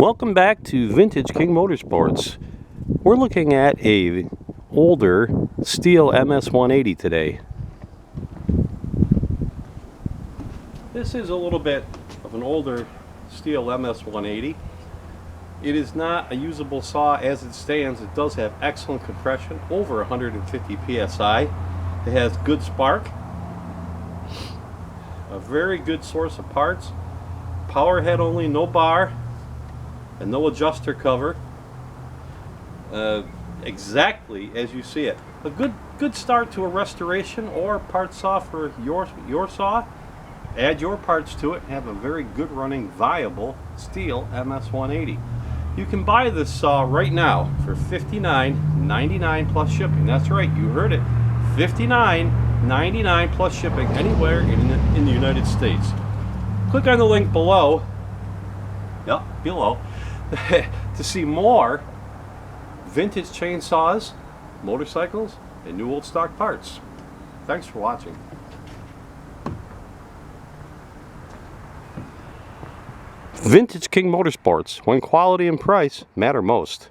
Welcome back to Vintage King Motorsports. We're looking at a older Stihl MS180 today. This is a little bit of an older Stihl MS180. It is not a usable saw as it stands. It does have excellent compression, over 150 psi. It has good spark, a very good source of parts, power head only, no bar, and no adjuster cover. Exactly as you see it. A good start to a restoration or part saw for your saw. Add your parts to it and have a very good running, viable Stihl MS180. You can buy this saw right now for $59.99 plus shipping. That's right, you heard it. $59.99 plus shipping anywhere in the United States. Click on the link below. Yep, below. To see more vintage chainsaws, motorcycles, and new old stock parts. Thanks for watching. Vintage King Motorsports, when quality and price matter most.